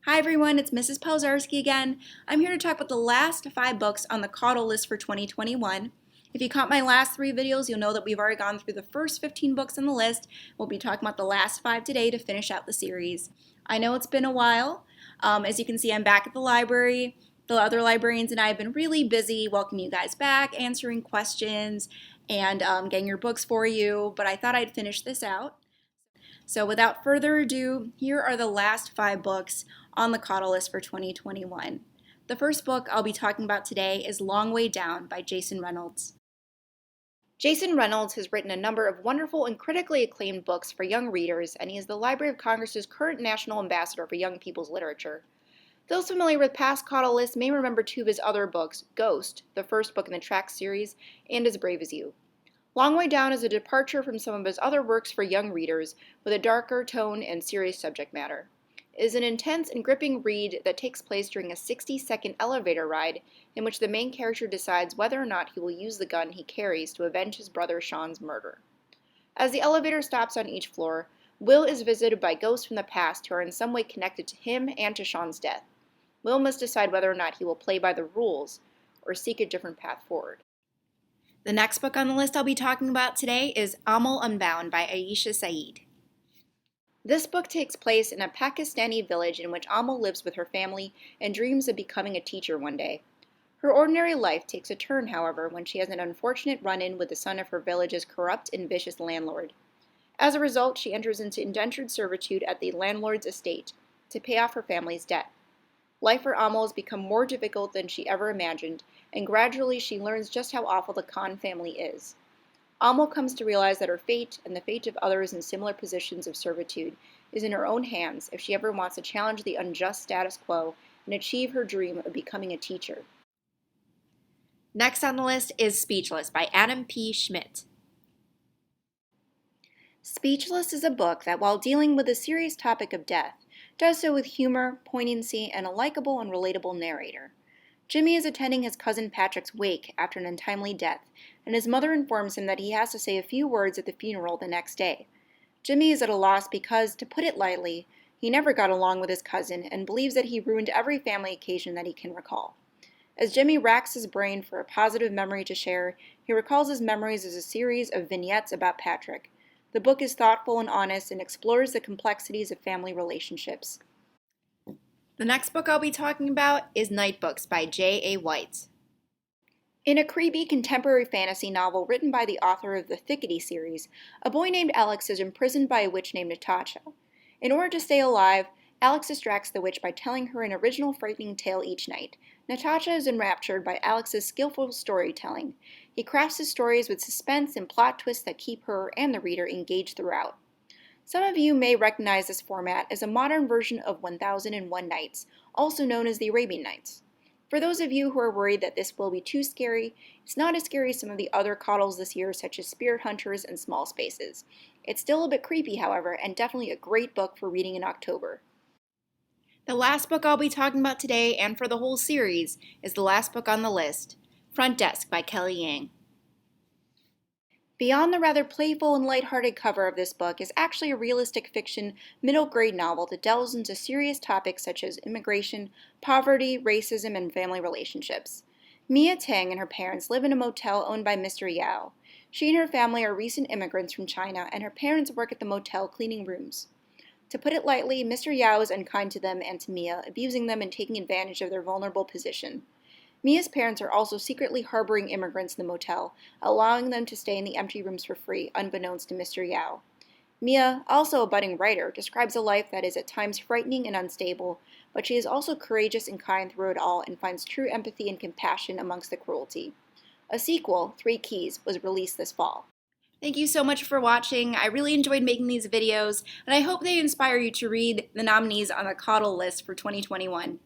Hi everyone, it's Mrs. Pelczarski again. I'm here to talk about the last 5 books on the Caudill list for 2021. If you caught my last 3 videos, you'll know that we've already gone through the first 15 books on the list. We'll be talking about the last 5 today to finish out the series. I know it's been a while. As you can see, I'm back at the library. The other librarians and I have been really busy welcoming you guys back, answering questions, and getting your books for you, but I thought I'd finish this out. So without further ado, here are the last 5 books on the Caudill list for 2021. The first book I'll be talking about today is Long Way Down by Jason Reynolds. Jason Reynolds has written a number of wonderful and critically acclaimed books for young readers, and he is the Library of Congress's current National Ambassador for Young People's Literature. Those familiar with past Caudill lists may remember 2 of his other books, Ghost, the first book in the Track series, and As Brave as You. Long Way Down is a departure from some of his other works for young readers, with a darker tone and serious subject matter. It is an intense and gripping read that takes place during a 60-second elevator ride in which the main character decides whether or not he will use the gun he carries to avenge his brother Sean's murder. As the elevator stops on each floor, Will is visited by ghosts from the past who are in some way connected to him and to Sean's death. Will must decide whether or not he will play by the rules or seek a different path forward. The next book on the list I'll be talking about today is Amal Unbound by Aisha Saeed. This book takes place in a Pakistani village in which Amal lives with her family and dreams of becoming a teacher one day. Her ordinary life takes a turn, however, when she has an unfortunate run-in with the son of her village's corrupt and vicious landlord. As a result, she enters into indentured servitude at the landlord's estate to pay off her family's debt. Life for Amal has become more difficult than she ever imagined, and gradually she learns just how awful the Khan family is. Amal comes to realize that her fate, and the fate of others in similar positions of servitude, is in her own hands if she ever wants to challenge the unjust status quo and achieve her dream of becoming a teacher. Next on the list is Speechless by Adam P. Schmidt. Speechless is a book that, while dealing with the serious topic of death, does so with humor, poignancy, and a likable and relatable narrator. Jimmy is attending his cousin Patrick's wake after an untimely death, and his mother informs him that he has to say a few words at the funeral the next day. Jimmy is at a loss because, to put it lightly, he never got along with his cousin and believes that he ruined every family occasion that he can recall. As Jimmy racks his brain for a positive memory to share, he recalls his memories as a series of vignettes about Patrick. The book is thoughtful and honest and explores the complexities of family relationships. The next book I'll be talking about is Night Books by J.A. White. In a creepy contemporary fantasy novel written by the author of the Thickety series, a boy named Alex is imprisoned by a witch named Natasha. In order to stay alive, Alex distracts the witch by telling her an original frightening tale each night. Natasha is enraptured by Alex's skillful storytelling. He crafts his stories with suspense and plot twists that keep her and the reader engaged throughout. Some of you may recognize this format as a modern version of 1001 Nights, also known as the Arabian Nights. For those of you who are worried that this will be too scary, it's not as scary as some of the other Caudills this year, such as Spirit Hunters and Small Spaces. It's still a bit creepy, however, and definitely a great book for reading in October. The last book I'll be talking about today, and for the whole series, is the last book on the list, Front Desk by Kelly Yang. Beyond the rather playful and lighthearted cover of this book is actually a realistic fiction middle-grade novel that delves into serious topics such as immigration, poverty, racism, and family relationships. Mia Tang and her parents live in a motel owned by Mr. Yao. She and her family are recent immigrants from China, and her parents work at the motel cleaning rooms. To put it lightly, Mr. Yao is unkind to them and to Mia, abusing them and taking advantage of their vulnerable position. Mia's parents are also secretly harboring immigrants in the motel, allowing them to stay in the empty rooms for free, unbeknownst to Mr. Yao. Mia, also a budding writer, describes a life that is at times frightening and unstable, but she is also courageous and kind through it all and finds true empathy and compassion amongst the cruelty. A sequel, 3 Keys, was released this fall. Thank you so much for watching. I really enjoyed making these videos, and I hope they inspire you to read the nominees on the Caudill list for 2021.